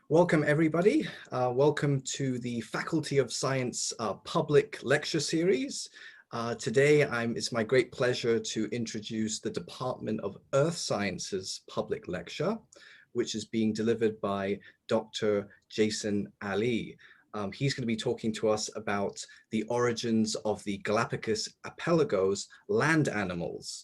Welcome everybody. Welcome to the Faculty of Science public lecture series. Today it's my great pleasure to introduce the Department of Earth Sciences public lecture, which is being delivered by Dr. Jason Ali. He's going to be talking to us about the origins of the Galápagos Archipelago's land animals.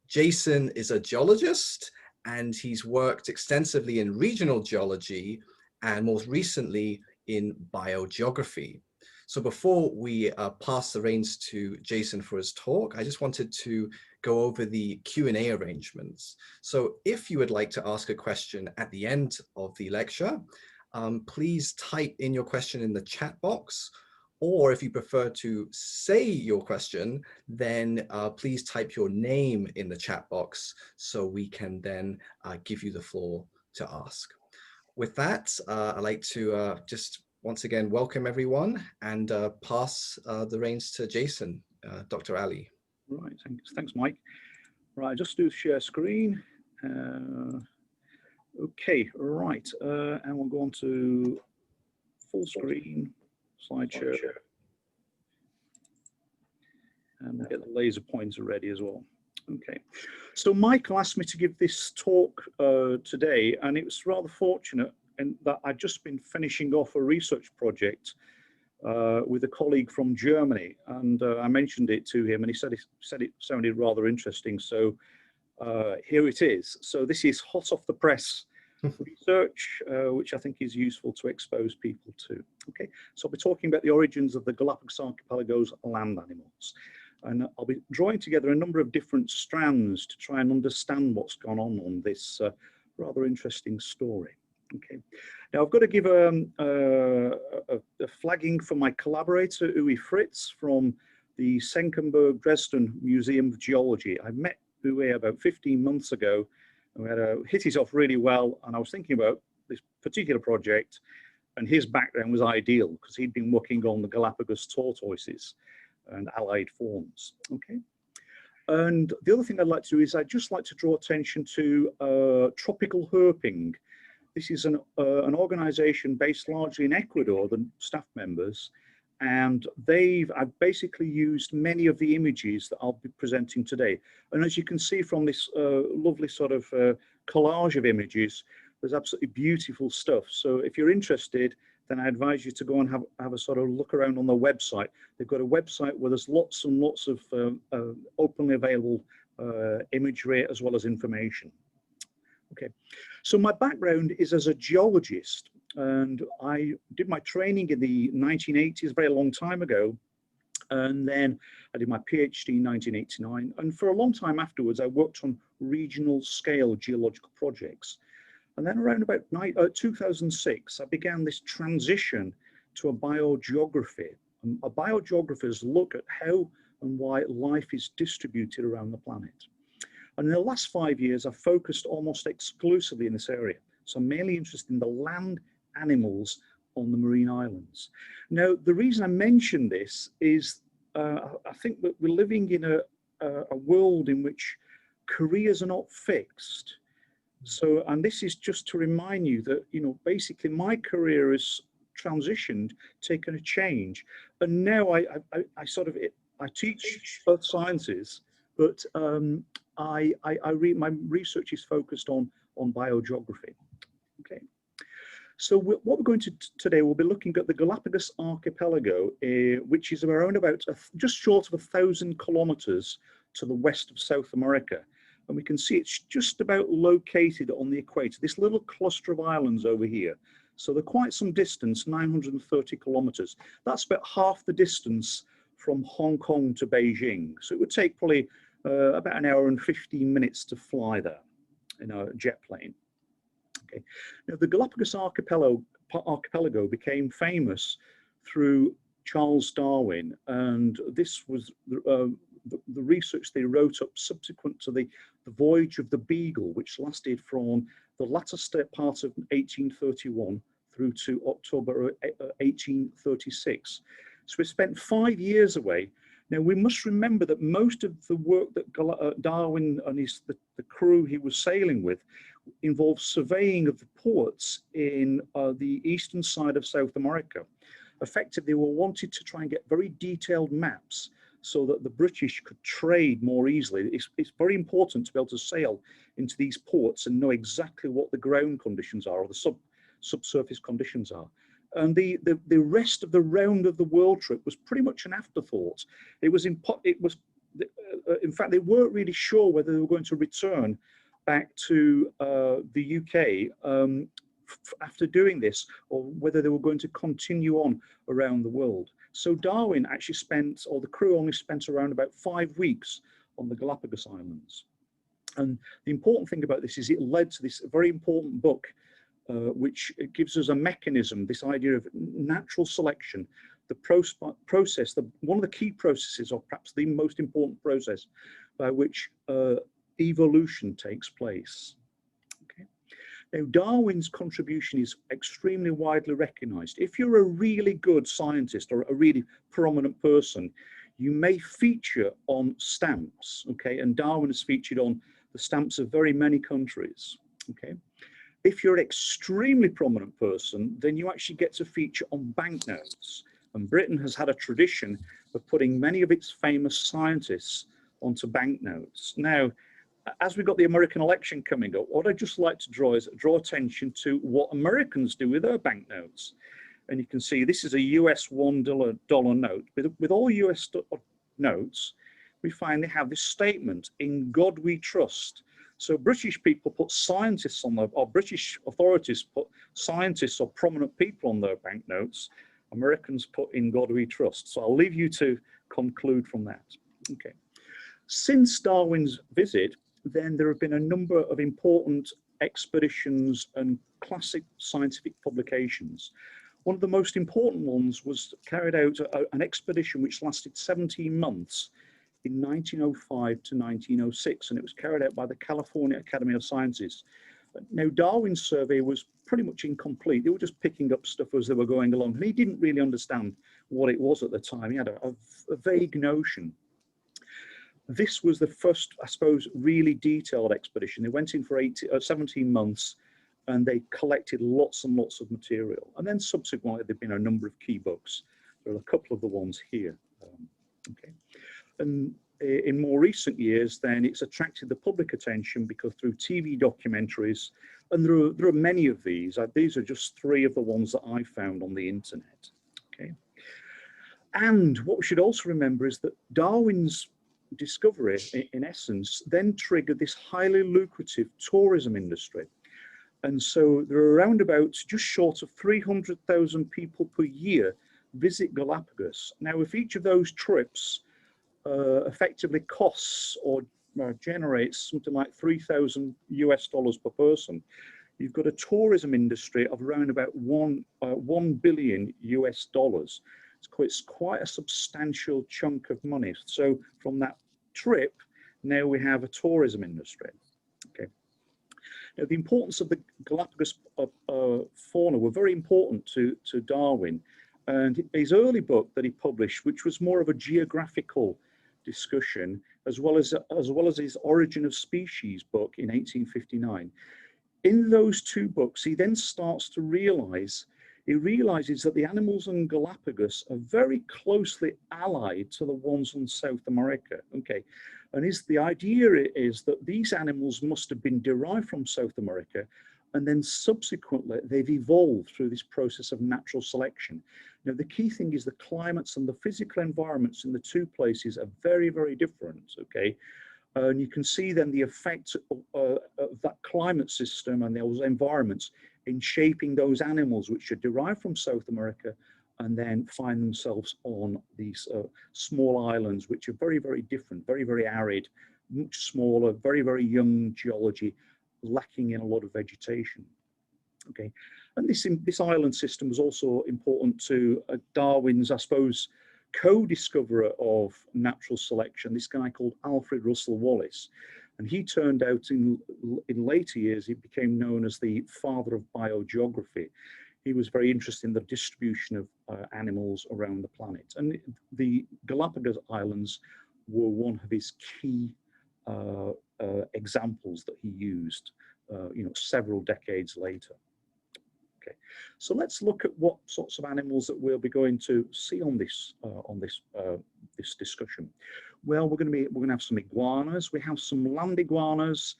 Jason is a geologist and he's worked extensively in regional geology and most recently in biogeography. So before we pass the reins to Jason for his talk, I just wanted to go over the Q&A arrangements. So if you would like to ask a question at the end of the lecture, please type in your question in the chat box, or if you prefer to say your question, then please type your name in the chat box so we can then give you the floor to ask. With that, I'd like to just once again welcome everyone and pass the reins to Jason, Dr. Ali. Right, thanks Mike. Right, just do share screen. Okay, right, and we'll go on to full screen slideshow. And we'll get the laser pointer ready as well. Okay, so Michael asked me to give this talk today, and it was rather fortunate in that I'd just been finishing off a research project with a colleague from Germany, and I mentioned it to him, and he said it sounded rather interesting. So here it is. So this is hot off the press research, which I think is useful to expose people to. Okay, so I'll be talking about the origins of the Galápagos Archipelago's land animals. And I'll be drawing together a number of different strands to try and understand what's gone on this rather interesting story. Okay, now I've got to give a flagging for my collaborator, Uwe Fritz, from the Senckenberg Dresden Museum of Geology. I met Uwe about 15 months ago, and we had hit it off really well, and I was thinking about this particular project, and his background was ideal because he'd been working on the Galapagos tortoises and allied forms. Okay, and the other thing I'd like to do is I'd just like to draw attention to tropical herping. This is an organization based largely in Ecuador, the staff members, and I've basically used many of the images that I'll be presenting today. And as you can see from this lovely sort of collage of images, there's absolutely beautiful stuff. So if you're interested, then I advise you to go and have a sort of look around on their website. They've got a website where there's lots and lots of openly available imagery as well as information. Okay, so my background is as a geologist, and I did my training in the 1980s, a very long time ago, and then I did my PhD in 1989, and for a long time afterwards I worked on regional scale geological projects. And then around about 2006, I began this transition to a biogeography. A biogeographer's look at how and why life is distributed around the planet. And in the last 5 years, I've focused almost exclusively in this area. So I'm mainly interested in the land animals on the marine islands. Now, the reason I mention this is I think that we're living in a world in which careers are not fixed. So, and this is just to remind you that, you know, basically my career has transitioned, taken a change. And now I teach earth sciences, but my research is focused on biogeography. Okay. So what we're going to today, we'll be looking at the Galápagos Archipelago, which is around about just short of 1,000 kilometers to the west of South America. And we can see it's just about located on the equator, this little cluster of islands over here. So they're quite some distance, 930 kilometers. That's about half the distance from Hong Kong to Beijing. So it would take probably about an hour and 15 minutes to fly there in a jet plane. Okay. Now the Galápagos Archipelago became famous through Charles Darwin, and this was the research they wrote up subsequent to the voyage of the Beagle, which lasted from the latter part of 1831 through to October 1836. So we spent 5 years away. Now we must remember that most of the work that Darwin and the crew he was sailing with involved surveying of the ports in the eastern side of South America. Effectively, they were wanted to try and get very detailed maps so that the British could trade more easily. It's very important to be able to sail into these ports and know exactly what the ground conditions are, or the subsurface conditions are. And the rest of the round of the world trip was pretty much an afterthought. In fact, they weren't really sure whether they were going to return back to the UK after doing this, or whether they were going to continue on around the world. So Darwin actually spent, or the crew only spent, around about 5 weeks on the Galapagos Islands. And the important thing about this is it led to this very important book, which gives us a mechanism, this idea of natural selection, the process, one of the key processes, or perhaps the most important process, by which evolution takes place. Okay. Now, Darwin's contribution is extremely widely recognized. If you're a really good scientist or a really prominent person, you may feature on stamps, okay? And Darwin has featured on the stamps of very many countries, okay? If you're an extremely prominent person, then you actually get to feature on banknotes. And Britain has had a tradition of putting many of its famous scientists onto banknotes. Now, as we've got the American election coming up, what I'd just like to draw attention to what Americans do with their banknotes. And you can see this is a US $1 note. With all US notes, we finally have this statement, "In God we trust." So British people put scientists on their, or British authorities put scientists or prominent people on their banknotes. Americans put "In God we trust." So I'll leave you to conclude from that. Okay. Since Darwin's visit, then there have been a number of important expeditions and classic scientific publications. One of the most important ones was carried out an expedition which lasted 17 months in 1905 to 1906, and it was carried out by the California Academy of Sciences. Now, Darwin's survey was pretty much incomplete. They were just picking up stuff as they were going along, and he didn't really understand what it was at the time. He had a vague notion. This was the first, I suppose, really detailed expedition. They went in for 17 months, and they collected lots and lots of material. And then subsequently, there've been a number of key books. There are a couple of the ones here. Okay. And in more recent years, then it's attracted the public attention because through TV documentaries, and there are many of these. These are just 3 of the ones that I found on the internet. Okay. And what we should also remember is that Darwin's discovery, in essence, then triggered this highly lucrative tourism industry. And so there are around about just short of 300,000 people per year visit Galapagos. Now, if each of those trips effectively costs or generates something like $3,000 per person, you've got a tourism industry of around about $1 billion. It's quite a substantial chunk of money. So from that trip, now we have a tourism industry. Okay. Now, the importance of the Galapagos fauna were very important to Darwin, and his early book that he published, which was more of a geographical discussion, as well as his Origin of Species book in 1859. In those 2 books, he then starts to realizes that the animals on Galapagos are very closely allied to the ones on South America. Okay, and the idea is that these animals must have been derived from South America, and then subsequently they've evolved through this process of natural selection. Now, the key thing is the climates and the physical environments in the 2 places are very, very different. Okay, and you can see then the effect of that climate system and those environments in shaping those animals which are derived from South America and then find themselves on these small islands, which are very, very different, very, very arid, much smaller, very, very young geology, lacking in a lot of vegetation. Okay, and this island system was also important to Darwin's, I suppose, co-discoverer of natural selection, this guy called Alfred Russel Wallace. And he turned out in later years, he became known as the father of biogeography. He was very interested in the distribution of animals around the planet. And the Galapagos Islands were one of his key examples that he used several decades later. Okay, so let's look at what sorts of animals that we'll be going to see on this this discussion. Well, we're going to have some iguanas, we have some land iguanas,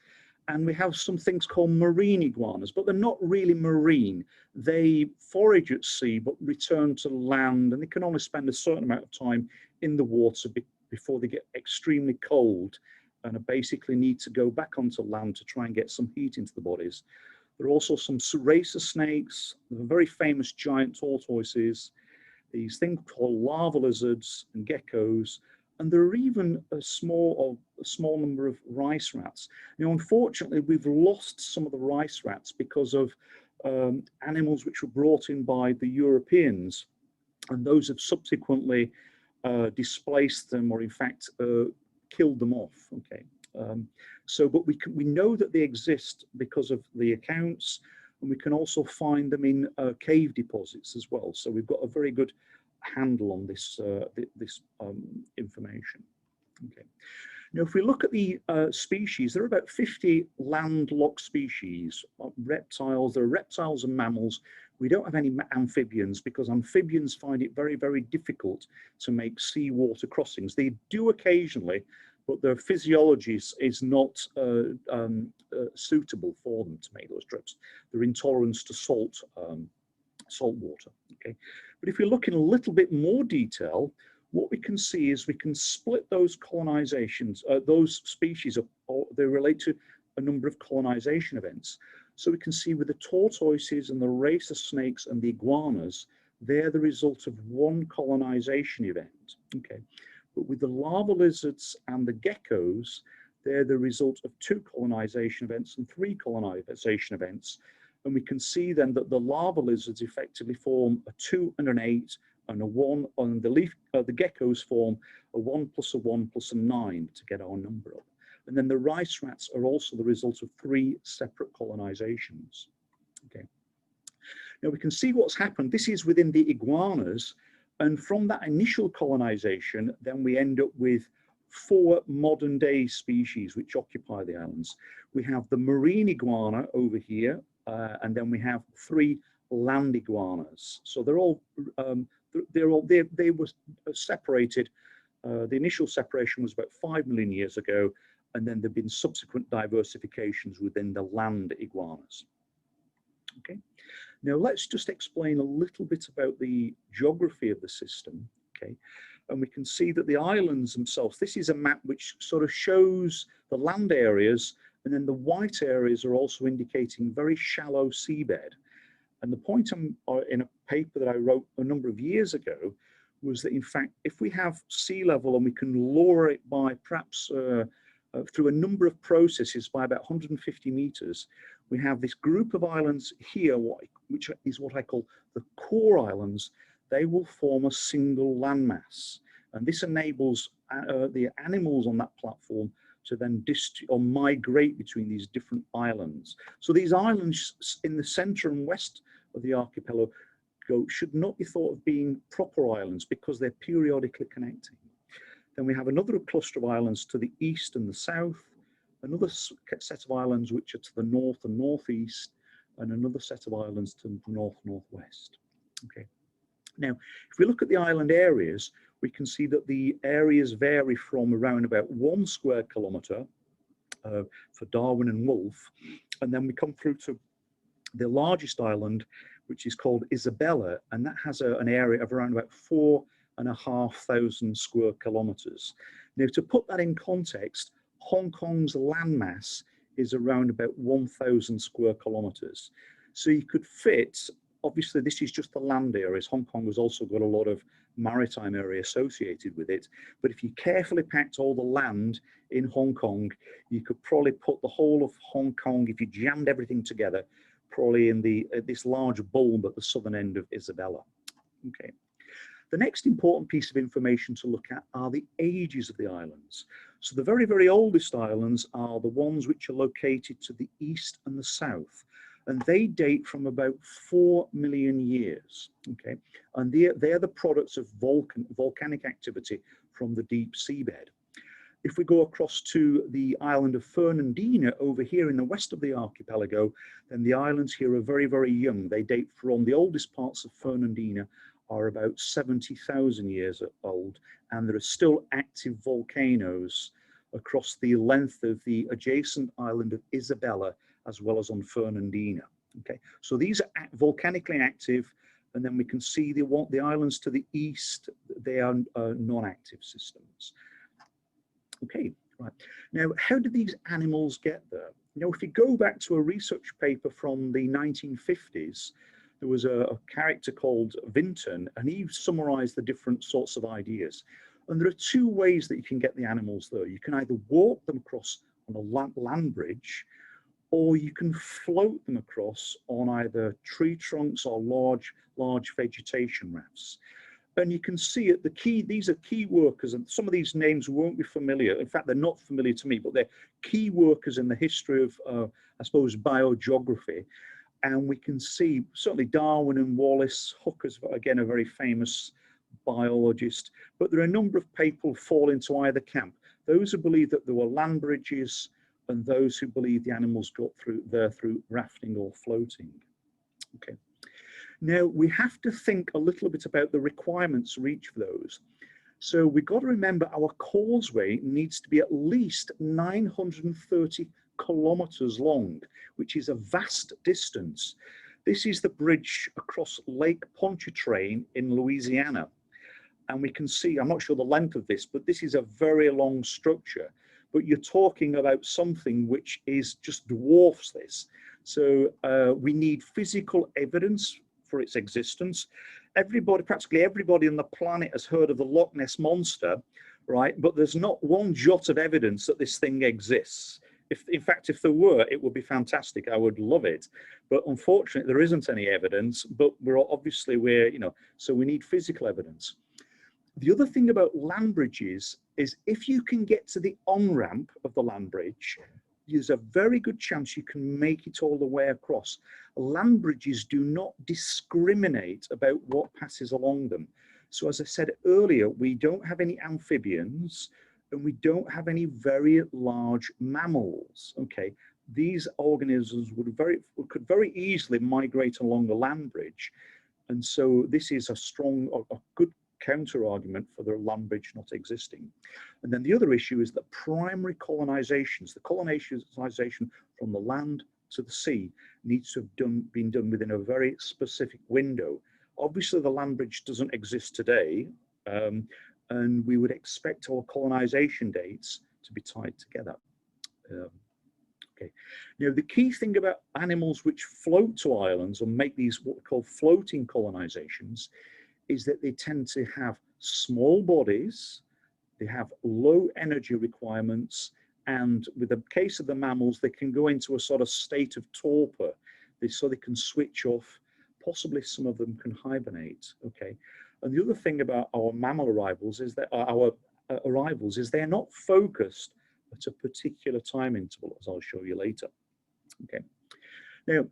and we have some things called marine iguanas, but they're not really marine. They forage at sea, but return to land, and they can only spend a certain amount of time in the water before they get extremely cold and basically need to go back onto land to try and get some heat into the bodies. There are also some racer snakes, the very famous giant tortoises, these things called lava lizards and geckos, and there are even a small number of rice rats. Unfortunately, we've lost some of the rice rats because of animals which were brought in by the Europeans, and those have subsequently displaced them, or in fact killed them off. Okay. But we know that they exist because of the accounts, and we can also find them in cave deposits as well. So we've got a very good handle on this information. Okay. Now, if we look at the species, there are about 50 landlocked species of reptiles. There are reptiles and mammals. We don't have any amphibians because amphibians find it very, very difficult to make seawater crossings. They do occasionally, but their physiology is not suitable for them to make those trips. They're intolerant to salt water. Okay, but if we look in a little bit more detail, what we can see is we can split those colonizations, those species up, or they relate to a number of colonization events. So we can see with the tortoises and the racer snakes and the iguanas, they're the result of one colonization event. Okay. But with the lava lizards and the geckos, they're the result of 2 colonization events and 3 colonization events. And we can see then that the lava lizards effectively form a 2 and an 8 and a 1, and the geckos form a 1 plus a 1 plus a 9 to get our number up. And then the rice rats are also the result of 3 separate colonizations. Okay. Now we can see what's happened. This is within the iguanas. And from that initial colonization, then we end up with 4 modern day species which occupy the islands. We have the marine iguana over here, and then we have 3 land iguanas. So they were separated. The initial separation was about 5 million years ago, and then there have been subsequent diversifications within the land iguanas. Okay. Now let's just explain a little bit about the geography of the system. Okay, and we can see that the islands themselves, this is a map which sort of shows the land areas, and then the white areas are also indicating very shallow seabed. And the point in a paper that I wrote a number of years ago was that in fact, if we have sea level and we can lower it by perhaps through a number of processes by about 150 meters, we have this group of islands here, which is what I call the core islands. They will form a single landmass. And this enables the animals on that platform to then migrate between these different islands. So these islands in the center and west of the archipelago should not be thought of being proper islands because they're periodically connecting. Then we have another cluster of islands to the east and the south, another set of islands which are to the north and northeast, and another set of islands to the north-northwest. Okay. Now, if we look at the island areas, we can see that the areas vary from around about 1 square kilometre for Darwin and Wolfe, and then we come through to the largest island, which is called Isabella, and that has an area of around about 4,500 square kilometres. Now, to put that in context, Hong Kong's landmass is around about 1,000 square kilometres. So you could fit, obviously this is just the land areas. Hong Kong has also got a lot of maritime area associated with it. But if you carefully packed all the land in Hong Kong, you could probably put the whole of Hong Kong, if you jammed everything together, probably in this large bulb at the southern end of Isabella. Okay. The next important piece of information to look at are the ages of the islands. So the very, very oldest islands are the ones which are located to the east and the south, and they date from about 4 million years. Okay, and they're the products of volcanic activity from the deep seabed. If we go across to the island of Fernandina over here in the west of the archipelago, then the islands here are very, very young. They date from the oldest parts of Fernandina are about 70,000 years old, and there are still active volcanoes across the length of the adjacent island of Isabella, as well as on Fernandina. Okay, so these are volcanically active, and then we can see the islands to the east, they are non-active systems. Okay, right. Now, how did these animals get there? You know, if you go back to a research paper from the 1950s, there was a character called Vinton, and he summarized the different sorts of ideas. And there are two ways that you can get the animals there. You can either walk them across on a land bridge, or you can float them across on either tree trunks or large vegetation rafts. And you can see at these are key workers, and some of these names won't be familiar. In fact, they're not familiar to me, but they're key workers in the history of, I suppose, biogeography. And we can see certainly Darwin and Wallace. Hooker's, again, a very famous biologist. But there are a number of people who fall into either camp. Those who believe that there were land bridges, and those who believe the animals got through rafting or floating. Okay. Now, we have to think a little bit about the requirements for each of those. So we've got to remember our causeway needs to be at least 930 kilometers long, which is a vast distance. This is the bridge across Lake Pontchartrain in Louisiana. And we can see, I'm not sure the length of this, but this is a very long structure. But you're talking about something which is just dwarfs this. So we need physical evidence for its existence. Practically everybody on the planet has heard of the Loch Ness Monster, right? But there's not one jot of evidence that this thing exists. In fact, if there were, it would be fantastic. I would love it. But unfortunately, there isn't any evidence, but so we need physical evidence. The other thing about land bridges is if you can get to the on-ramp of the land bridge, there's a very good chance you can make it all the way across. Land bridges do not discriminate about what passes along them. So as I said earlier, we don't have any amphibians, and we don't have any very large mammals. Okay, these organisms could very easily migrate along the land bridge, and so this is a good counter argument for the land bridge not existing. And then the other issue is that primary colonizations, the colonization from the land to the sea, needs to have been done within a very specific window. Obviously, the land bridge doesn't exist today, and we would expect our colonization dates to be tied together. Okay. Now, the key thing about animals which float to islands and make these what we call floating colonizations is that they tend to have small bodies, they have low energy requirements, and with the case of the mammals, they can go into a sort of state of torpor, so they can switch off. Possibly some of them can hibernate. Okay. And the other thing about our mammal arrivals is that they're not focused at a particular time interval, as I'll show you later. Okay. Now,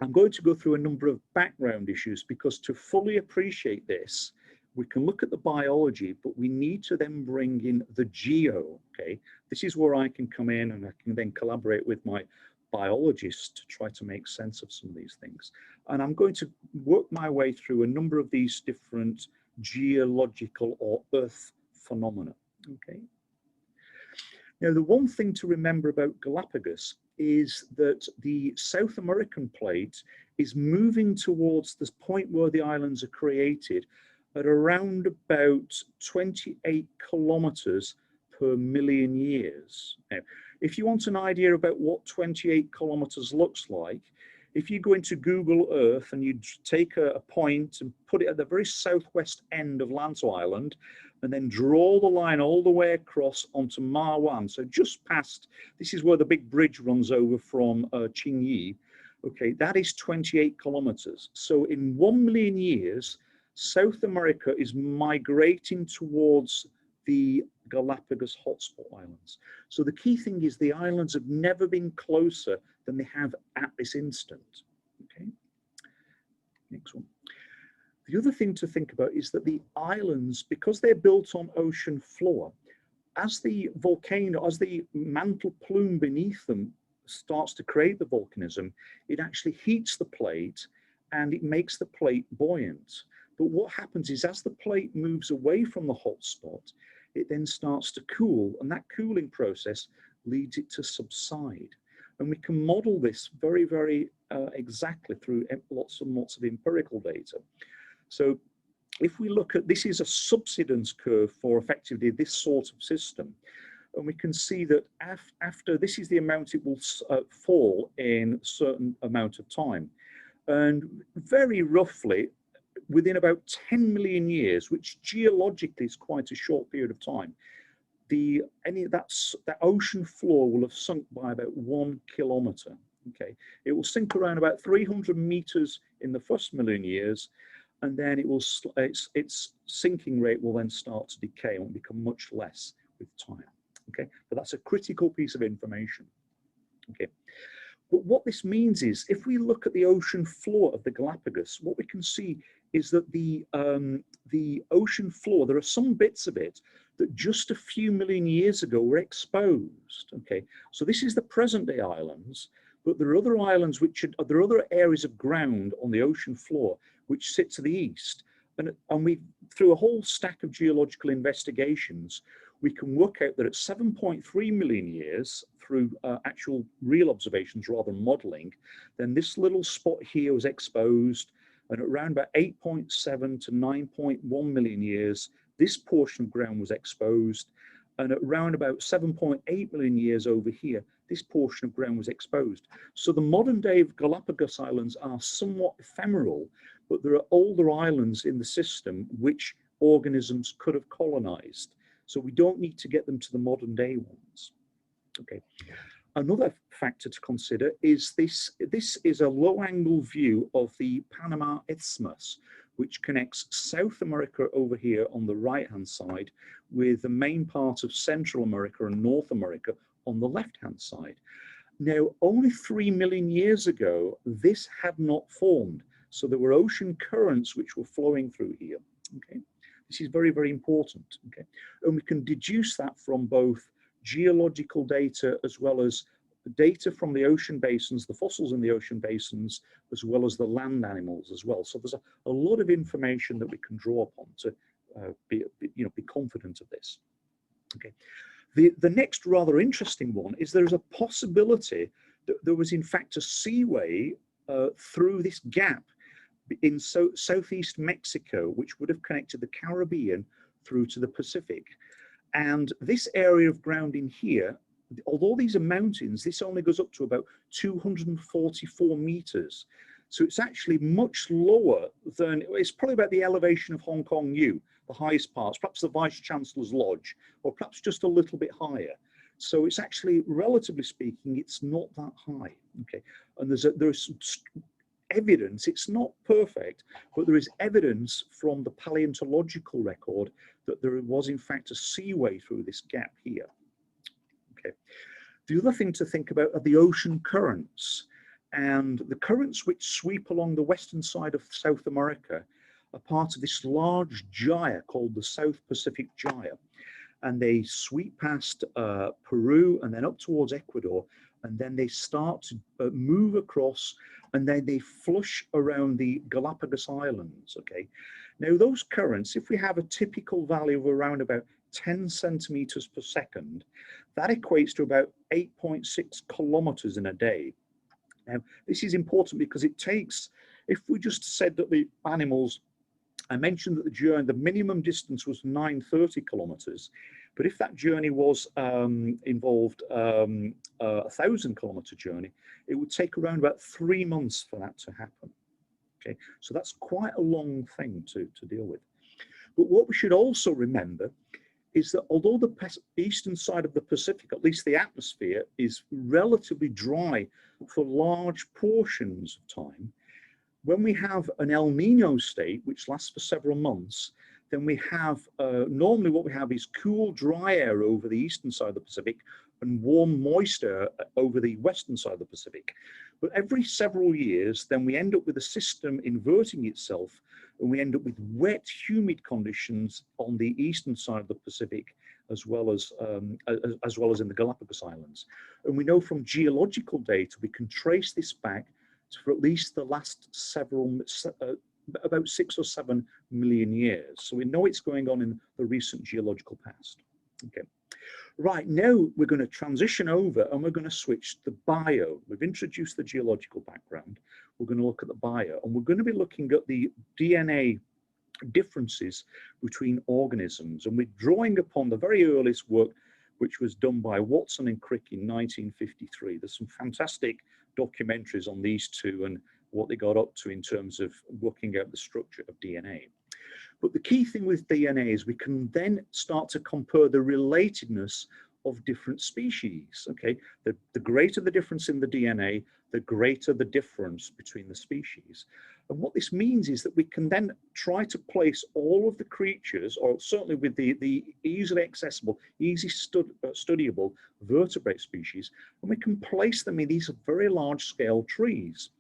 I'm going to go through a number of background issues, because to fully appreciate this, we can look at the biology, but we need to then bring in the geo. Okay, this is where I can come in and I can then collaborate with my biologists to try to make sense of some of these things. And I'm going to work my way through a number of these different geological or earth phenomena. Okay. Now, the one thing to remember about Galapagos is that the South American plate is moving towards this point where the islands are created at around about 28 kilometers per million years. Now, if you want an idea about what 28 kilometers looks like, if you go into Google Earth and you take a point and put it at the very southwest end of Lanzo Island, and then draw the line all the way across onto Marwan. So just past, this is where the big bridge runs over from Qingyi. Okay, that is 28 kilometers. So in 1 million years, South America is migrating towards the Galapagos hotspot islands. So the key thing is the islands have never been closer than they have at this instant. Okay, next one. The other thing to think about is that the islands, because they're built on ocean floor, as the volcano, as the mantle plume beneath them starts to create the volcanism, it actually heats the plate and it makes the plate buoyant. But what happens is as the plate moves away from the hot spot, it then starts to cool, and that cooling process leads it to subside. And we can model this very, very exactly through lots and lots of empirical data. So if we look at, this is a subsidence curve for effectively this sort of system. And we can see that after, this is the amount it will fall in a certain amount of time. And very roughly, within about 10 million years, which geologically is quite a short period of time, that ocean floor will have sunk by about 1 kilometer. Okay, it will sink around about 300 meters in the first million years, and then it will its sinking rate will then start to decay and become much less with time. Okay, but that's a critical piece of information. Okay, but what this means is, if we look at the ocean floor of the Galapagos, what we can see is that the ocean floor, there are some bits of it that just a few million years ago were exposed. Okay, so this is the present day islands, but there are other islands there are other areas of ground on the ocean floor which sit to the east. And we, through a whole stack of geological investigations, we can work out that at 7.3 million years, through actual real observations rather than modeling, then this little spot here was exposed, and at around about 8.7 to 9.1 million years, this portion of ground was exposed, and at around about 7.8 million years over here, this portion of ground was exposed. So the modern day Galapagos Islands are somewhat ephemeral, but there are older islands in the system which organisms could have colonized. So we don't need to get them to the modern day ones. Okay. Another factor to consider is this is a low angle view of the Panama Isthmus, which connects South America over here on the right hand side with the main part of Central America and North America on the left hand side. Now, only 3 million years ago, this had not formed. So there were ocean currents which were flowing through here. Okay. This is very, very important. Okay. And we can deduce that from both geological data as well as data from the ocean basins, the fossils in the ocean basins, as well as the land animals as well. So there's a lot of information that we can draw upon to be confident of this. Okay. The next rather interesting one is there's a possibility that there was in fact a seaway through this gap in southeast Mexico, which would have connected the Caribbean through to the Pacific. And this area of ground in here, although these are mountains, this only goes up to about 244 meters. So it's actually much lower than, it's probably about the elevation of Hong Kong U, the highest parts, perhaps the Vice Chancellor's Lodge, or perhaps just a little bit higher. So it's actually, relatively speaking, it's not that high. Okay, and there's some evidence, it's not perfect, but there is evidence from the paleontological record that there was in fact a seaway through this gap here. Okay. The other thing to think about are the ocean currents, and the currents which sweep along the western side of South America are part of this large gyre called the South Pacific Gyre, and they sweep past Peru and then up towards Ecuador, and then they start to move across, and then they flush around the Galapagos Islands. Okay, now those currents, if we have a typical value of around about 10 centimeters per second, that equates to about 8.6 kilometers in a day. Now, this is important because it takes, if we just said that the animals, I mentioned that the minimum distance was 930 kilometers, but if that journey was involved a 1,000-kilometer journey, it would take around about 3 months for that to happen. Okay, so that's quite a long thing to deal with. But what we should also remember is that although the eastern side of the Pacific, at least the atmosphere, is relatively dry for large portions of time, when we have an El Nino state, which lasts for several months, then we have, normally what we have is cool, dry air over the eastern side of the Pacific and warm, moist air over the western side of the Pacific. But every several years, then we end up with a system inverting itself, and we end up with wet, humid conditions on the eastern side of the Pacific as well as in the Galápagos Islands. And we know from geological data, we can trace this back to for at least the last about 6 or 7 million years. So we know it's going on in the recent geological past. Okay. Right, now we're going to transition over and we're going to switch to bio. We've introduced the geological background. We're going to look at the bio, and we're going to be looking at the DNA differences between organisms. And we're drawing upon the very earliest work, which was done by Watson and Crick in 1953. There's some fantastic documentaries on these two and what they got up to in terms of working out the structure of DNA. But the key thing with DNA is we can then start to compare the relatedness of different species. Okay, the greater the difference in the DNA, the greater the difference between the species. And what this means is that we can then try to place all of the creatures, or certainly with the easily accessible, easy studyable vertebrate species, and we can place them in these very large scale trees.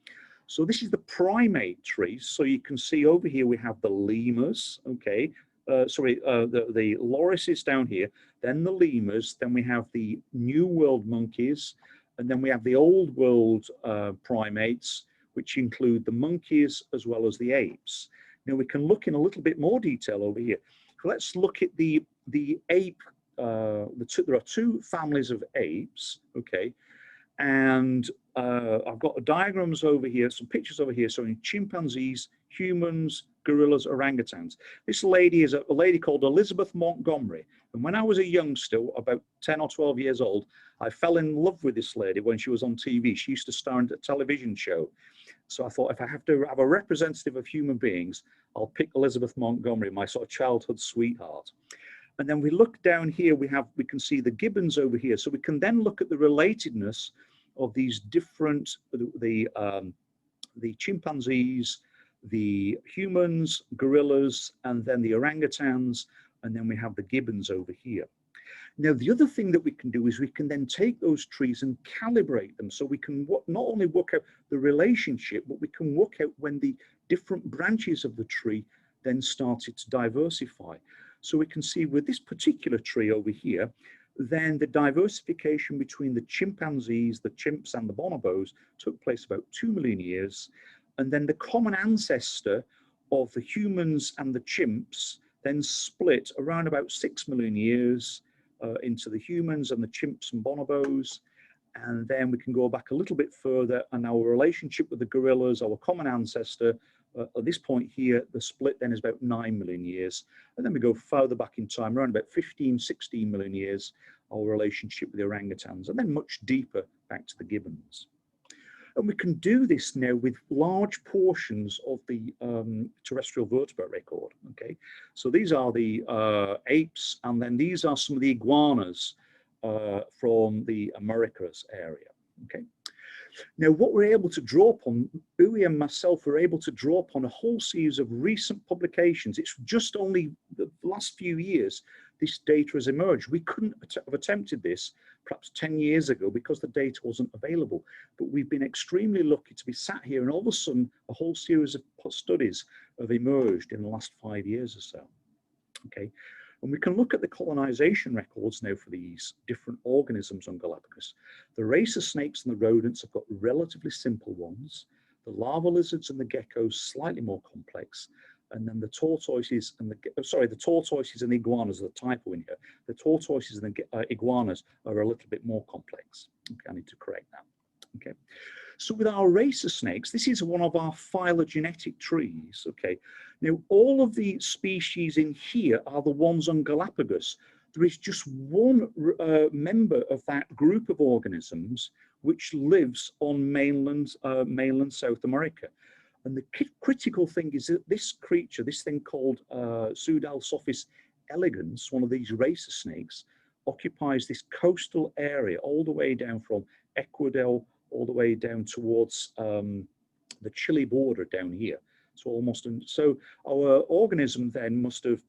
So this is the primate tree. So you can see over here we have the lemurs, okay, the lorises down here, then the lemurs, then we have the New World monkeys, and then we have the Old World primates, which include the monkeys as well as the apes. Now we can look in a little bit more detail over here. So let's look at the ape. There are two families of apes, okay, and I've got diagrams over here, some pictures over here showing chimpanzees, humans, gorillas, orangutans. This lady is a lady called Elizabeth Montgomery. And when I was a youngster, about 10 or 12 years old, I fell in love with this lady when she was on TV. She used to star in a television show. So I thought, if I have to have a representative of human beings, I'll pick Elizabeth Montgomery, my sort of childhood sweetheart. And then we look down here, we can see the gibbons over here. So we can then look at the relatedness of these different, the chimpanzees, the humans, gorillas, and then the orangutans, and then we have the gibbons over here. Now, the other thing that we can do is we can then take those trees and calibrate them. So we can not only work out the relationship, but we can work out when the different branches of the tree then started to diversify. So we can see with this particular tree over here, then the diversification between the chimpanzees, the chimps, and the bonobos took place about 2 million years. And then the common ancestor of the humans and the chimps then split around about 6 million years into the humans and the chimps and bonobos. And then we can go back a little bit further, and our relationship with the gorillas, our common ancestor, at this point here, the split then is about 9 million years. And then we go further back in time, around about 15, 16 million years, our relationship with the orangutans, and then much deeper back to the gibbons. And we can do this now with large portions of the terrestrial vertebrate record, okay? So these are the apes, and then these are some of the iguanas from the Americas area, okay? Now, what we're able to draw upon, Uwe and myself were able to draw upon a whole series of recent publications. It's just only the last few years this data has emerged. We couldn't have attempted this perhaps 10 years ago because the data wasn't available. But we've been extremely lucky to be sat here, and all of a sudden, a whole series of studies have emerged in the last 5 years or so. Okay. And we can look at the colonization records now for these different organisms on Galapagos. The racer snakes and the rodents have got relatively simple ones. The lava lizards and the geckos, slightly more complex. And then the tortoises and the tortoises and the iguanas are the typo in here. The tortoises and the iguanas are a little bit more complex. Okay, I need to correct that. Okay. So with our racer snakes, this is one of our phylogenetic trees, okay? Now, all of the species in here are the ones on Galapagos. There is just one member of that group of organisms which lives on mainland South America. And the critical thing is that this creature, this thing called Pseudalsophis elegans, one of these racer snakes, occupies this coastal area all the way down from Ecuador all the way down towards the Chile border down here. So almost, so our organism then must have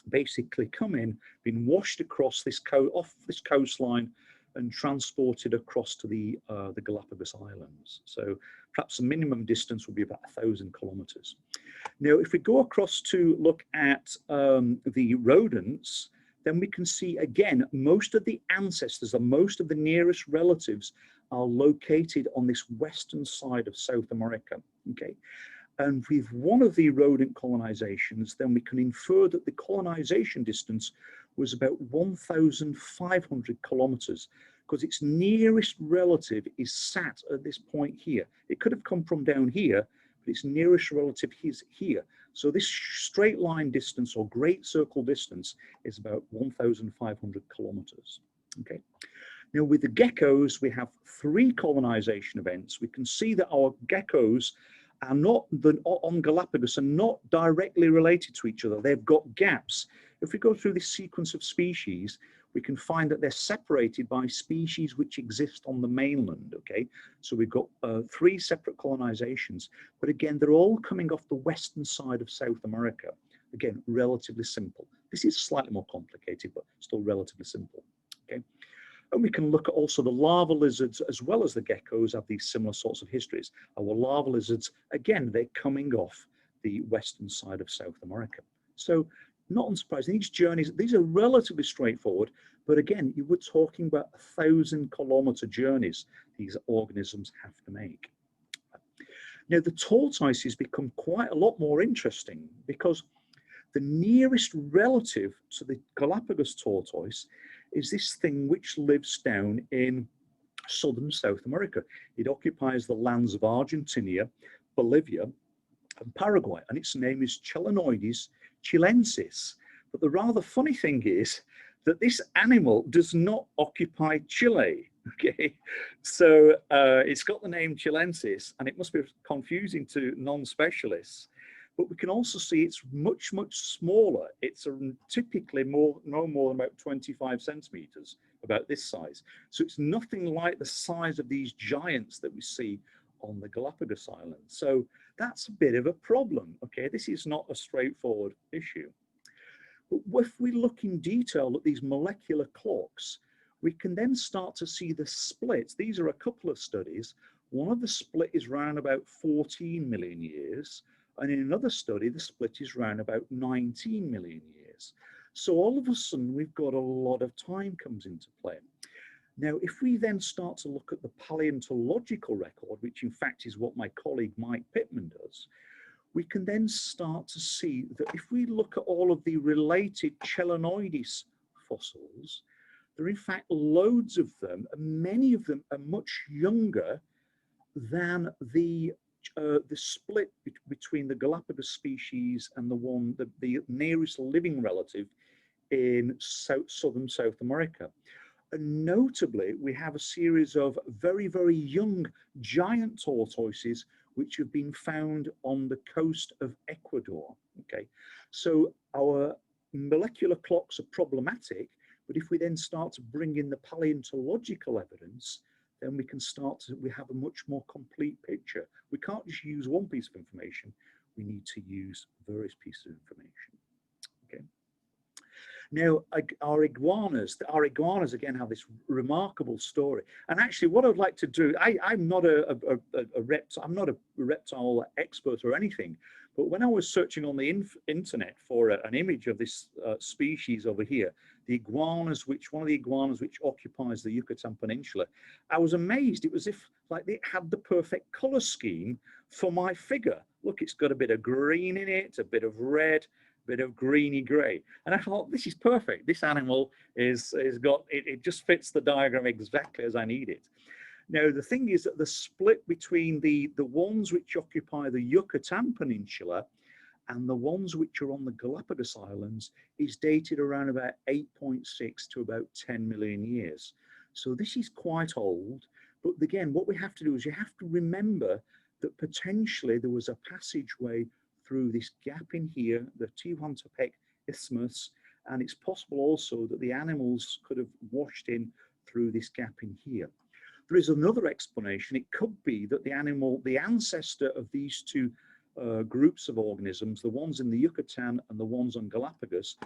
basically come in, been washed across this off this coastline, and transported across to the Galápagos Islands. So perhaps the minimum distance would be about 1,000 kilometers. Now, if we go across to look at the rodents, then we can see again, most of the ancestors and most of the nearest relatives are located on this western side of South America, okay? And with one of the rodent colonizations, then we can infer that the colonization distance was about 1,500 kilometers, because its nearest relative is sat at this point here. It could have come from down here, but its nearest relative is here. So this straight line distance or great circle distance is about 1,500 kilometers, okay? Now with the geckos, we have 3 colonization events. We can see that our geckos are not, on Galapagos, are not directly related to each other. They've got gaps. If we go through this sequence of species, we can find that they're separated by species which exist on the mainland, okay? So we've got 3 separate colonizations, but again, they're all coming off the western side of South America. Again, relatively simple. This is slightly more complicated, but still relatively simple, okay? And we can look at also the lava lizards as well as the geckos have these similar sorts of histories. Our lava lizards, again, they're coming off the western side of South America. So not unsurprising, these journeys, these are relatively straightforward, but again, you were talking about 1,000-kilometer journeys these organisms have to make. Now, the tortoises become quite a lot more interesting because the nearest relative to the Galapagos tortoise is this thing which lives down in southern South America. It occupies the lands of Argentina, Bolivia, and Paraguay, and its name is Chelenoides chilensis. But the rather funny thing is that this animal does not occupy Chile, okay? So it's got the name chilensis, and it must be confusing to non-specialists. But we can also see it's much, much smaller. It's typically no more than about 25 centimeters, about this size. So it's nothing like the size of these giants that we see on the Galapagos Islands. So that's a bit of a problem, okay? This is not a straightforward issue. But if we look in detail at these molecular clocks, we can then start to see the splits. These are a couple of studies. One of the split is around about 14 million years. And in another study, the split is around about 19 million years. So all of a sudden, we've got a lot of time comes into play. Now, if we then start to look at the paleontological record, which in fact is what my colleague Mike Pittman does, we can then start to see that if we look at all of the related Chelenoides fossils, there are in fact loads of them, and many of them are much younger than the split between the Galapagos species and the nearest living relative in southern South America. And notably, we have a series of very, very young giant tortoises which have been found on the coast of Ecuador, okay? So our molecular clocks are problematic, but if we then start to bring in the paleontological evidence, then we can we have a much more complete picture. We can't just use one piece of information, we need to use various pieces of information, okay? Now, our iguanas again have this remarkable story. And actually what I'd like to do, I'm not a reptile expert or anything, but when I was searching on the internet for an image of this species over here, the iguanas, one of the iguanas which occupies the Yucatan Peninsula, I was amazed. It was if like it had the perfect color scheme for my figure. Look, it's got a bit of green in it, a bit of red, bit of greeny gray, and I thought this is perfect. This animal it just fits the diagram exactly as I need it. Now the thing is that the split between the ones which occupy the Yucatan Peninsula and the ones which are on the Galapagos Islands is dated around about 8.6 to about 10 million years. So this is quite old, but again, what we have to do is you have to remember that potentially there was a passageway through this gap in here, the Tehuantepec Isthmus, and it's possible also that the animals could have washed in through this gap in here. There is another explanation. It could be that the ancestor of these two groups of organisms, the ones in the Yucatan and the ones on Galapagos,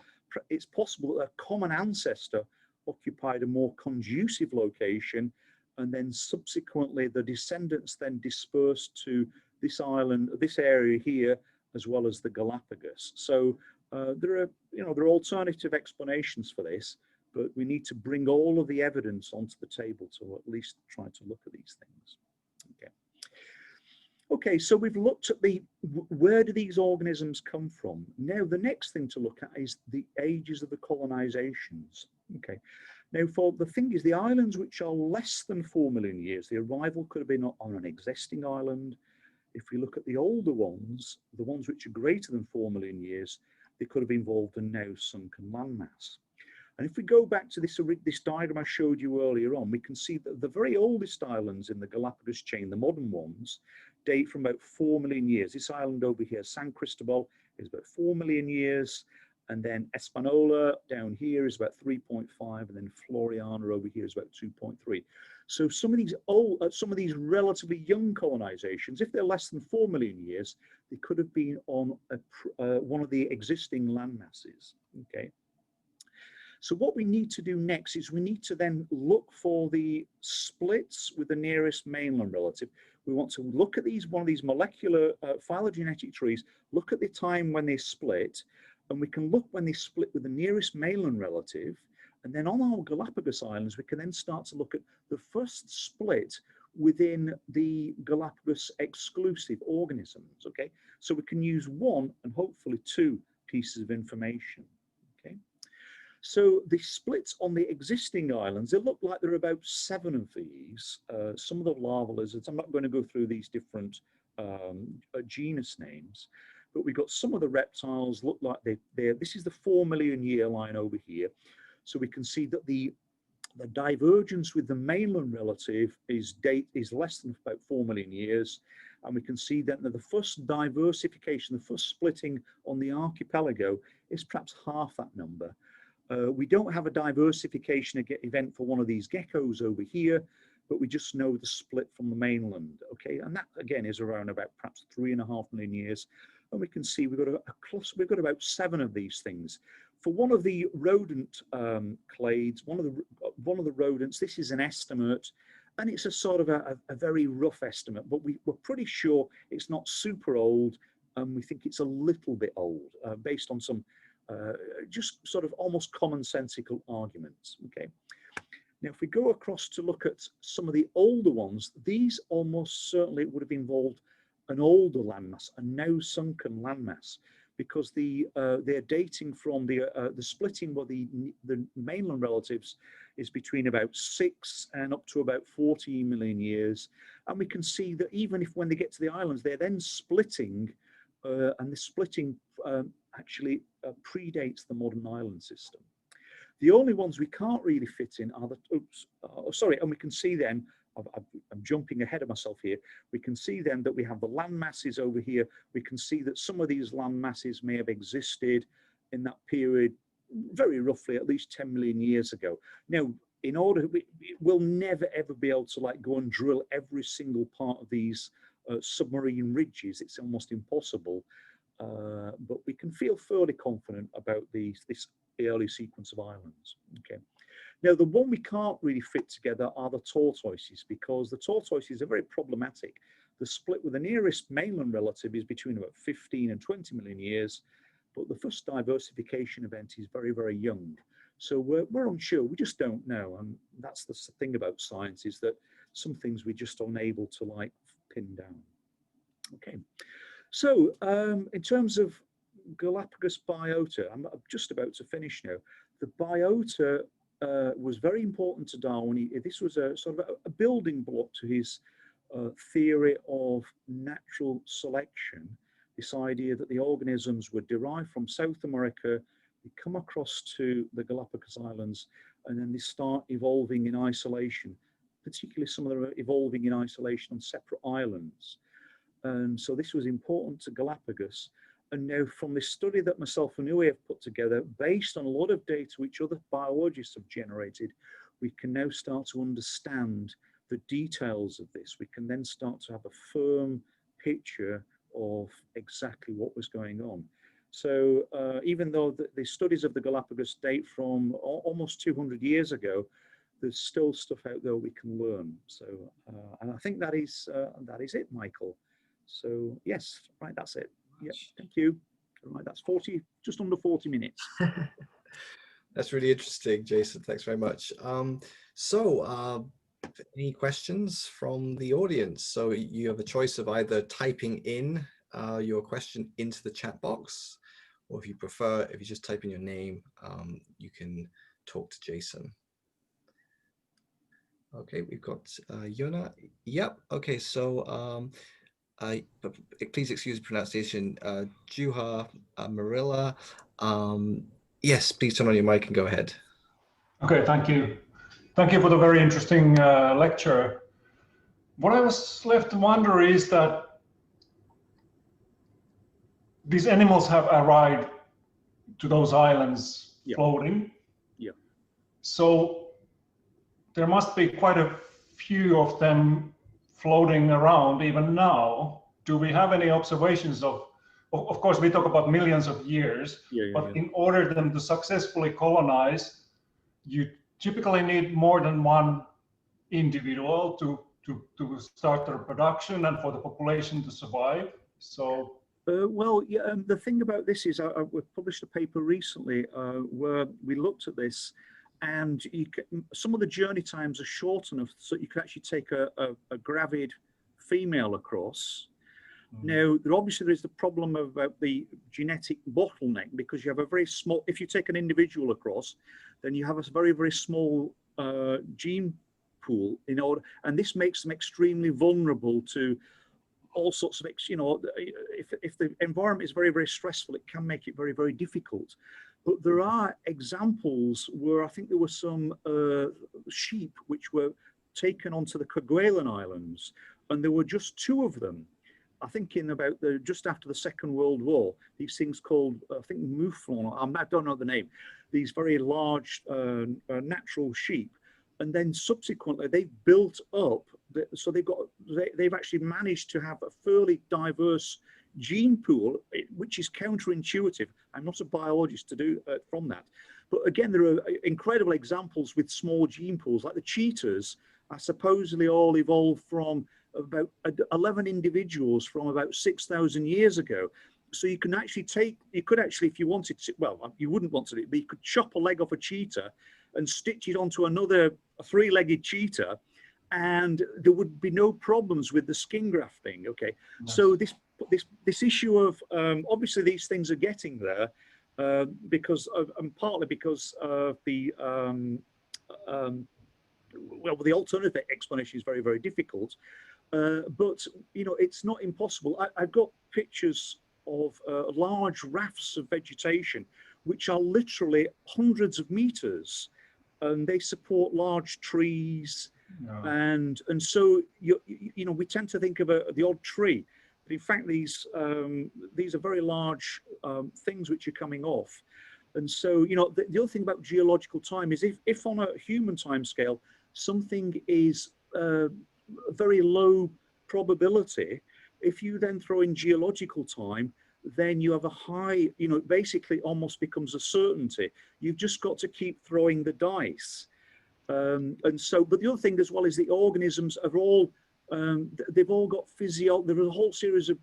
it's possible that a common ancestor occupied a more conducive location, and then subsequently the descendants then dispersed to this island, this area here, as well as the Galapagos. So There are, there are alternative explanations for this, but we need to bring all of the evidence onto the table to at least try to look at these things. Okay. Okay, so we've looked at where do these organisms come from? Now, the next thing to look at is the ages of the colonizations. Okay, now the thing is, the islands which are less than 4 million years, the arrival could have been on an existing island. If we look at the older ones, the ones which are greater than 4 million years, they could have involved a now sunken landmass. And if we go back to this diagram I showed you earlier on, we can see that the very oldest islands in the Galapagos chain, the modern ones, date from about 4 million years. This island over here, San Cristobal, is about 4 million years. And then Espanola down here is about 3.5, and then Floriana over here is about 2.3. So some of these relatively young colonizations, if they're less than 4 million years, they could have been on one of the existing land masses. Okay. So what we need to do next is we need to then look for the splits with the nearest mainland relative. We want to look at one of these molecular phylogenetic trees, look at the time when they split, and we can look when they split with the nearest mainland relative. And then on our Galapagos Islands, we can then start to look at the first split within the Galapagos exclusive organisms. Okay, so we can use one and hopefully two pieces of information. Okay. So the splits on the existing islands, they look like there are about 7 of these. Some of the larval lizards, I'm not going to go through these different genus names, but we've got some of the reptiles look like this is the 4 million year line over here. So we can see that the divergence with the mainland relative is less than about 4 million years. And we can see that the first diversification, the first splitting on the archipelago is perhaps half that number. We don't have a diversification event for one of these geckos over here, but we just know the split from the mainland. Okay, and that again is around about perhaps 3.5 million years. And we can see we've got about 7 of these things. For one of the rodent clades, one of the rodents, this is an estimate, and it's a sort of a very rough estimate, but we're pretty sure it's not super old, and we think it's a little bit old based on some just sort of almost commonsensical arguments. Okay. Now, if we go across to look at some of the older ones, these almost certainly would have involved an older landmass, a now sunken landmass, because they're dating from the splitting where the mainland relatives is between about 6 and up to about 14 million years. And we can see that even if when they get to the islands, they're then splitting, and the splitting actually predates the modern island system. The only ones we can't really fit in are and we can see then, I'm jumping ahead of myself here, we can see then that we have the land masses over here. We can see that some of these land masses may have existed in that period, very roughly at least 10 million years ago. Now, we'll never ever be able to go and drill every single part of these submarine ridges. It's almost impossible. But we can feel fairly confident about this early sequence of islands. Okay. Now, the one we can't really fit together are the tortoises, because the tortoises are very problematic. The split with the nearest mainland relative is between about 15 and 20 million years, but the first diversification event is very, very young. So we're unsure. We just don't know, and that's the thing about science, is that some things we're just unable to pin down. Okay. So in terms of Galapagos biota, I'm just about to finish now. The biota was very important to Darwin. This was a sort of a building block to his theory of natural selection, this idea that the organisms were derived from South America, they come across to the Galapagos Islands, and then they start evolving in isolation, particularly some of them are evolving in isolation on separate islands. And so this was important to Galapagos. And now from this study that myself and Uwe have put together, based on a lot of data which other biologists have generated, we can now start to understand the details of this. We can then start to have a firm picture of exactly what was going on. So even though the studies of the Galapagos date from almost 200 years ago, there's still stuff out there we can learn. So, and I think that is it, Michael. So yes, right, that's it. Yes, thank you. Right, that's 40, just under 40 minutes. That's really interesting, Jason. Thanks very much. Any questions from the audience? So you have a choice of either typing in your question into the chat box, or if you prefer, if you just type in your name, you can talk to Jason. Okay, we've got Yona. Yep. Okay, so please excuse the pronunciation. Juha Marilla. Yes, please turn on your mic and go ahead. Okay, thank you. Thank you for the very interesting lecture. What I was left to wonder is that these animals have arrived to those islands floating. Yeah. So there must be quite a few of them floating around even now. Do we have any observations of course we talk about millions of years, but in order for them to successfully colonize, you typically need more than one individual to start their production and for the population to survive. So the thing about this is we published a paper recently where we looked at this, and some of the journey times are short enough so you can actually take a gravid female across. Now, there is the problem about the genetic bottleneck, because you have a very small, if you take an individual across, then you have a very, very small gene pool and this makes them extremely vulnerable to all sorts of, if the environment is very, very stressful, it can make it very, very difficult. But there are examples where I think there were some sheep which were taken onto the Kerguelen Islands, and there were just 2 of them. I think in about just after the Second World War, these things called, I think mouflons, I don't know the name, these very large natural sheep. And then subsequently they've built up, so they've actually managed to have a fairly diverse gene pool, which is counterintuitive. I'm not a biologist to do from that. But again, there are incredible examples with small gene pools, like the cheetahs are supposedly all evolved from about 11 individuals from about 6,000 years ago. So you can actually if you wanted to, well, you wouldn't want to do it, but you could chop a leg off a cheetah and stitch it onto another 3-legged cheetah, and there would be no problems with the skin grafting. Okay, nice. So this issue of obviously these things are getting there because of, and partly because of the the alternative explanation is very, very difficult. But it's not impossible. I've got pictures of large rafts of vegetation, which are literally hundreds of meters, and they support large trees. And so we tend to think of the odd tree, but in fact these are very large things which are coming off. And so the other thing about geological time is if on a human time scale something is very low probability, if you then throw in geological time, then you have a high, basically almost becomes a certainty. You've just got to keep throwing the dice. And so, but the other thing as well is the organisms are all, they've all got there's a whole series of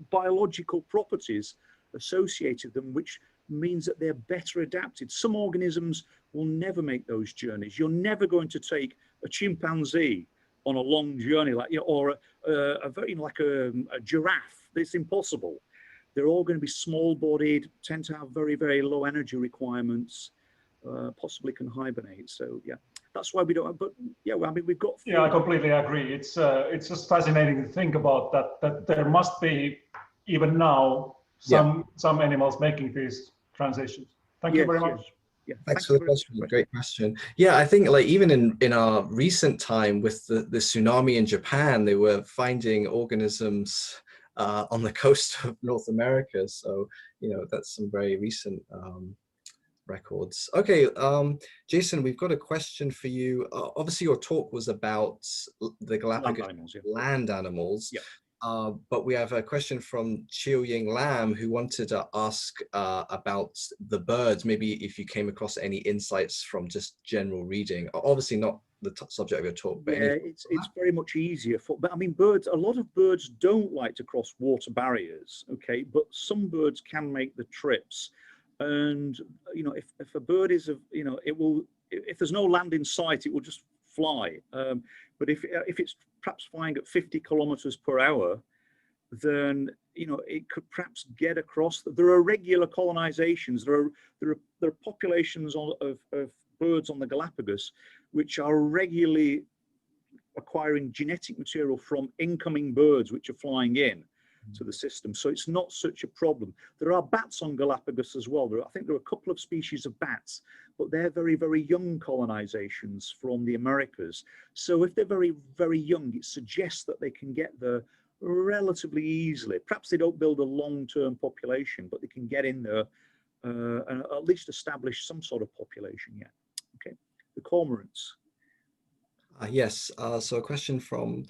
biological properties associated with them, which means that they're better adapted. Some organisms will never make those journeys. You're never going to take a chimpanzee on a long journey or a giraffe. It's impossible. They're all going to be small-bodied, tend to have very, very low energy requirements, possibly can hibernate. So yeah, that's why we don't. But yeah, I mean, we've got. Yeah, I completely agree. It's just fascinating to think about that there must be even now some animals making these transitions. Thank you very much. Yeah, thanks for the question. Great question. Yeah, I think even in our recent time with the tsunami in Japan, they were finding organisms on the coast of North America. So that's some very recent records. Okay, Jason, we've got a question for you. Obviously, your talk was about the Galapagos land animals. Yeah. But we have a question from Chiu Ying Lam, who wanted to ask about the birds. Maybe if you came across any insights from just general reading. Obviously not the subject of your talk. But yeah, it's very much easier for, but I mean, birds, a lot of birds don't like to cross water barriers, okay, but some birds can make the trips. And, you know, if a bird is, you know, it will, if there's no land in sight, it will just fly. But if it's perhaps flying at 50 kilometers per hour, then, you know, it could perhaps get across. There are regular colonizations. There are populations of birds on the Galapagos which are regularly acquiring genetic material from incoming birds which are flying in to the system. So it's not such a problem. There are bats on Galapagos as well. I think there are a couple of species of bats, but they're very, very young colonizations from the Americas. So if they're very, very young, it suggests that they can get there relatively easily. Perhaps they don't build a long-term population, but they can get in there and at least establish some sort of population. Yeah. Okay. The cormorants. Yes. So a question from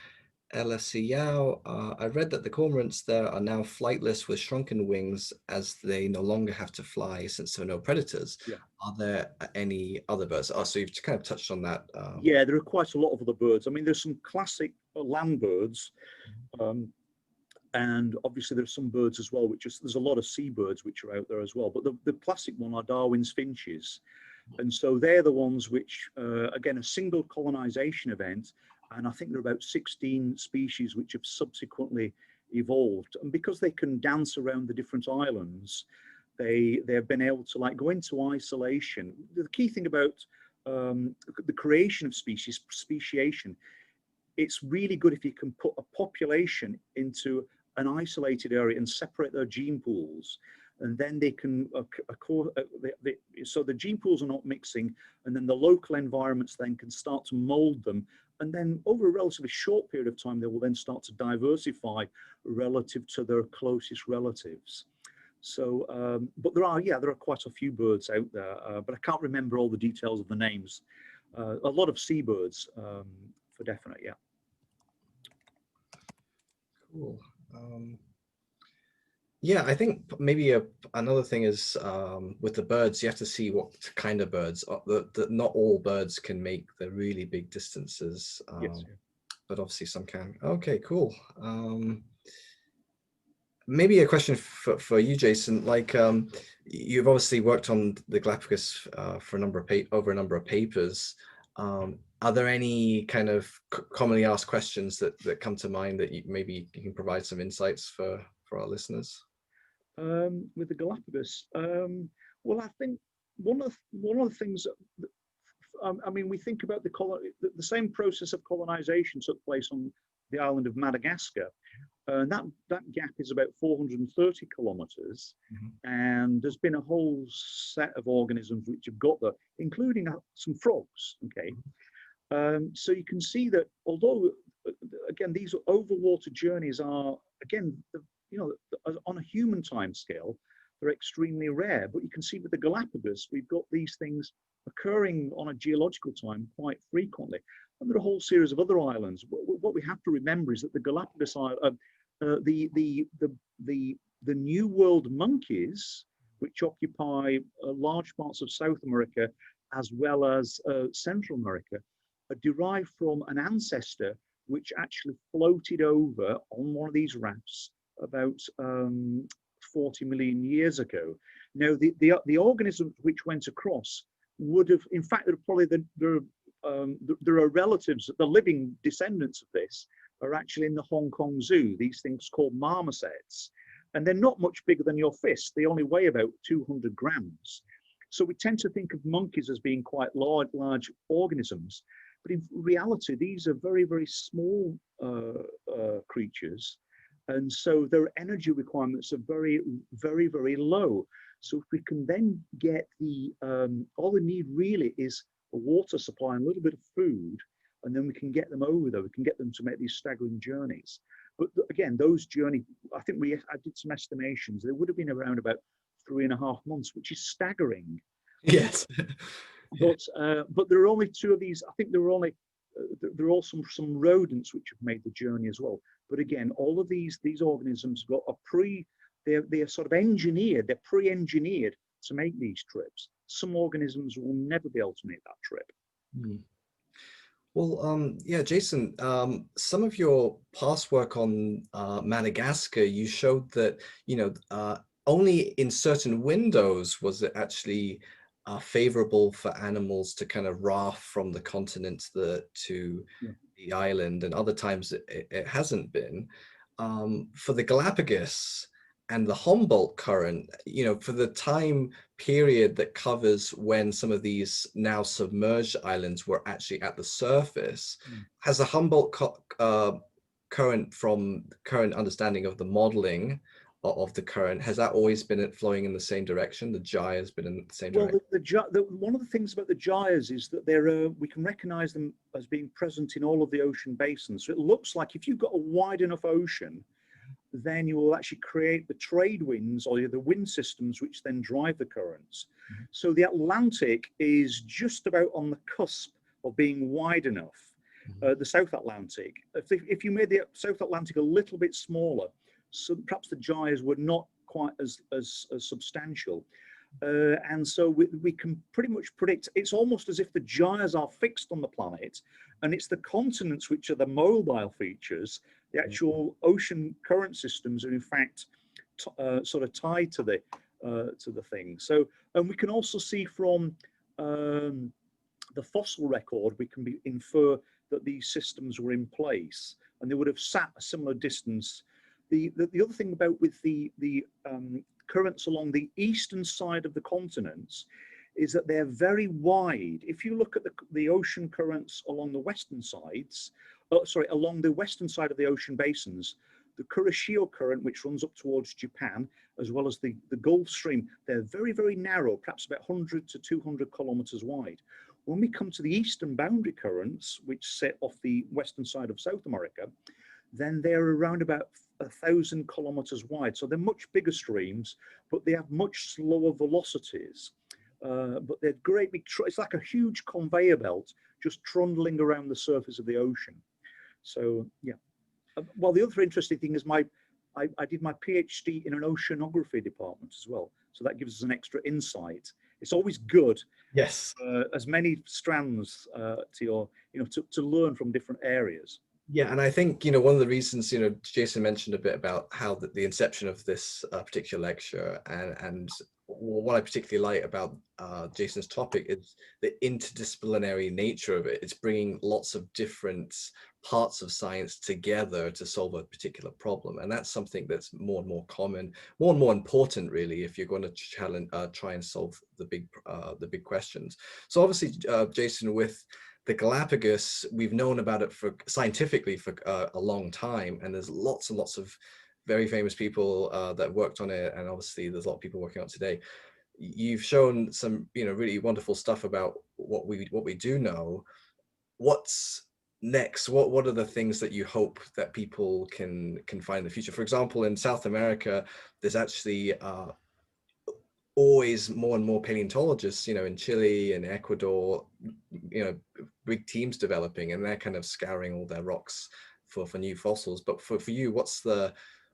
LSC Yao. I read that the cormorants there are now flightless with shrunken wings as they no longer have to fly since there are no predators. Yeah. Are there any other birds? Oh, so you've kind of touched on that. Yeah, there are quite a lot of other birds. I mean, there's some classic land birds. And obviously there's some birds as well, which is, there's a lot of seabirds which are out there as well. But the classic one are Darwin's finches. And so they're the ones which, again, a single colonization event. And I think there are about 16 species which have subsequently evolved. And because they can dance around the different islands, they have been able to like go into isolation. The key thing about the creation of species, speciation, it's really good if you can put a population into an isolated area and separate their gene pools, and then they can so the gene pools are not mixing, and then the local environments then can start to mold them, and then over a relatively short period of time they will then start to diversify relative to their closest relatives. So but there are quite a few birds out there, but I can't remember all the details of the names. A lot of seabirds for definite. Yeah. Cool. Yeah, I think maybe another thing is with the birds, you have to see what kind of birds. Not all birds can make the really big distances, Yes. but obviously some can. Okay, cool. Maybe a question for you, Jason. Like, you've obviously worked on the Galapagos for a number of papers. Are there any kind of commonly asked questions that come to mind that maybe you can provide some insights for our listeners? With the Galapagos, well, I think one of the things that, I mean, we think about the same process of colonization took place on the island of Madagascar. And that gap is about 430 kilometers. And there's been a whole set of organisms which have got there, including some frogs. Okay. So you can see that although, again, these overwater journeys are, again, on a human time scale, they're extremely rare. But you can see with the Galapagos, we've got these things occurring on a geological time quite frequently. And there are a whole series of other islands. What we have to remember is that the Galapagos Island, the New World monkeys, which occupy large parts of South America as well as Central America, are derived from an ancestor which actually floated over on one of these rafts about 40 million years ago. Now, the organisms which went across would have, in fact, there are relatives, the living descendants of this are actually in the Hong Kong Zoo, these things called marmosets. And they're not much bigger than your fist. They only weigh about 200 grams. So we tend to think of monkeys as being quite large organisms. But in reality, these are very, very small creatures. And so their energy requirements are very, very, very low. So if we can then get all they need really is a water supply and a little bit of food, and then we can get them over there. We can get them to make these staggering journeys. But again, those journeys, I think I did some estimations. They would have been around about 3.5 months, which is staggering. Yes. But there are only 2 of these. I think there are also some rodents which have made the journey as well. But again, all of these organisms got they're sort of engineered. They're pre-engineered to make these trips. Some organisms will never be able to make that trip. Well, yeah, Jason, some of your past work on Madagascar, you showed that, only in certain windows was it actually favorable for animals to kind of raft from the continent to Yeah. the island, and other times it hasn't been. For the Galapagos and the Humboldt current, for the time period that covers when some of these now submerged islands were actually at the surface, has the Humboldt current, from current understanding of the modeling of the current, has that always been flowing in the same direction? The gyre has been in the same Well, direction? one of the things about the gyres is that we can recognize them as being present in all of the ocean basins. So it looks like if you've got a wide enough ocean, then you will actually create the trade winds or the wind systems which then drive the currents. So the Atlantic is just about on the cusp of being wide enough. The South Atlantic, if you made the South Atlantic a little bit smaller, so perhaps the gyres were not quite as substantial. And so we can pretty much predict, it's almost as if the gyres are fixed on the planet, and it's the continents which are the mobile features. The actual ocean current systems are in fact sort of tied to the thing. So, and we can also see from the fossil record, we can infer that these systems were in place and they would have sat a similar distance. The other thing about with the currents along the eastern side of the continents is that they're very wide. If you look at the ocean currents along the western sides, along the western side of the ocean basins, the Kuroshio current, which runs up towards Japan, as well as the Gulf Stream, they're very, very narrow, perhaps about 100 to 200 kilometers wide. When we come to the eastern boundary currents, which sit off the western side of South America, then they're around about 1,000 kilometers wide. So they're much bigger streams, but they have much slower velocities. But they're great big, it's like a huge conveyor belt just trundling around the surface of the ocean. So yeah. Well, the other interesting thing is I did my PhD in an oceanography department as well. So that gives us an extra insight. It's always good. Yes. As many strands to your, to learn from different areas. Yeah, and I think, one of the reasons, Jason mentioned a bit about how the inception of this particular lecture, and what I particularly like about Jason's topic is the interdisciplinary nature of it. It's bringing lots of different parts of science together to solve a particular problem, and that's something that's more and more common, more and more important, really, if you're going to try and solve the big questions. So obviously, Jason, with the Galapagos, we've known about it scientifically for a long time, and there's lots and lots of very famous people that worked on it, and obviously there's a lot of people working on it today. You've shown some, really wonderful stuff about what we do know. What's next? What are the things that you hope that people can find in the future? For example, in South America, there's actually always more and more paleontologists, in Chile and Ecuador, big teams developing, and they're kind of scouring all their rocks for new fossils. But for you, what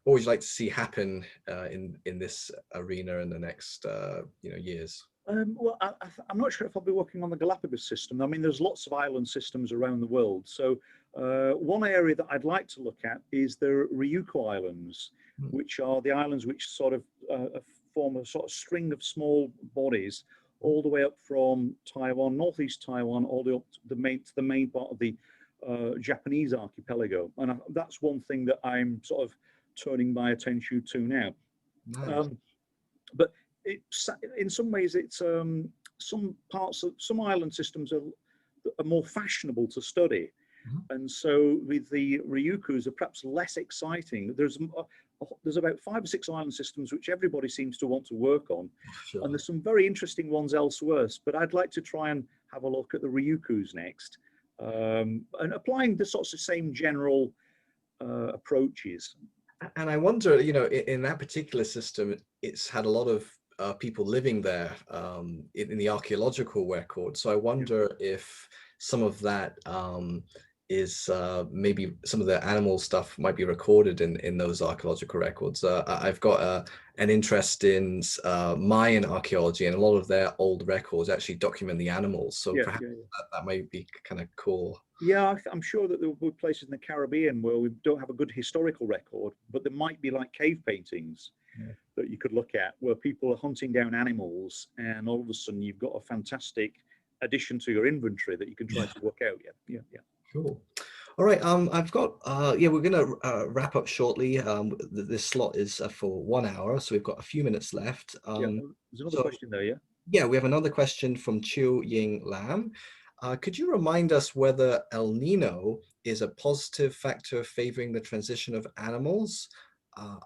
would you like to see happen in this arena in the next years? Well, I'm not sure if I'll be working on the Galapagos system. I mean, there's lots of island systems around the world. So one area that I'd like to look at is the Ryukyu Islands, which are the islands which sort of form a sort of string of small bodies all the way up from Taiwan, northeast Taiwan, all the way up to the main part of the Japanese archipelago. And that's one thing that I'm sort of turning my attention to now. Nice. But in some ways, it's some island systems are more fashionable to study. And so with the Ryukyus are perhaps less exciting. There's about 5 or 6 island systems which everybody seems to want to work on. Sure. And there's some very interesting ones elsewhere, but I'd like to try and have a look at the Ryukyus next, and applying the sorts of same general approaches. And I wonder, in that particular system, it's had a lot of people living there in the archaeological record. So I wonder if some of that is maybe some of the animal stuff might be recorded in those archaeological records. I've got an interest in Mayan archaeology, and a lot of their old records actually document the animals. So perhaps that might be kind of cool. Yeah, I'm sure that there will be places in the Caribbean where we don't have a good historical record, but there might be like cave paintings that you could look at where people are hunting down animals, and all of a sudden you've got a fantastic addition to your inventory that you can try to work out. Yeah. Cool. All right. I've got we're gonna wrap up shortly. This slot is for 1 hour, so we've got a few minutes left. There's another question there. Yeah, we have another question from Chiu Ying Lam. Could you remind us whether El Nino is a positive factor favoring the transition of animals?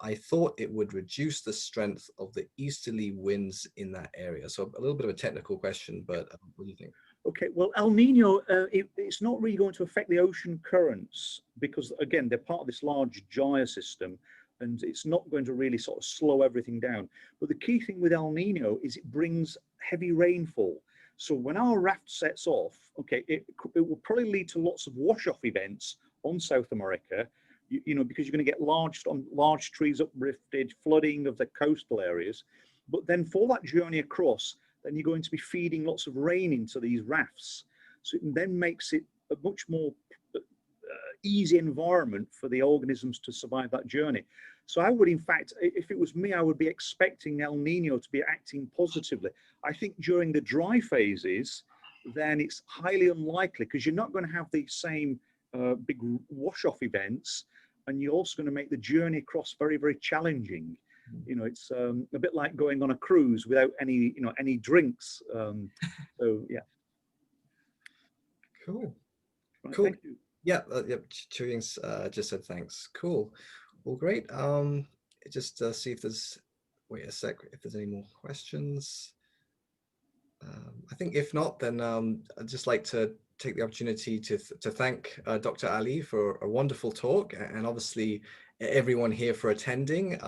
I thought it would reduce the strength of the easterly winds in that area. So a little bit of a technical question, but what do you think? Okay, well, El Nino, it's not really going to affect the ocean currents because, again, they're part of this large gyre system, and it's not going to really sort of slow everything down. But the key thing with El Nino is it brings heavy rainfall. So when our raft sets off, okay, it will probably lead to lots of wash-off events on South America, you know, because you're going to get large trees uplifted, flooding of the coastal areas. But then for that journey across, then you're going to be feeding lots of rain into these rafts. So it then makes it a much more easy environment for the organisms to survive that journey. So I would, in fact, if it was me, I would be expecting El Nino to be acting positively. I think during the dry phases, then it's highly unlikely because you're not going to have the same big wash-off events, and you're also going to make the journey across very, very challenging. You know, it's a bit like going on a cruise without any drinks. So yeah. Cool. Right, cool. Thank you. Yeah. Chewing's just said thanks. Cool. Well, great. Just see if there's wait a sec. If there's any more questions. I think if not, then I'd just like to take the opportunity to thank Dr. Ali for a wonderful talk, and obviously everyone here for attending.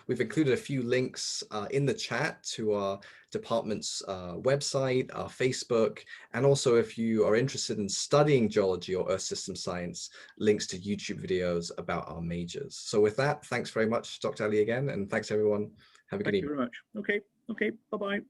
We've included a few links in the chat to our department's website, our Facebook, and also if you are interested in studying geology or Earth system science, links to YouTube videos about our majors. So with that, thanks very much, Dr. Ali, again, and thanks everyone. Have a good evening. Thank you very much. Okay, bye-bye.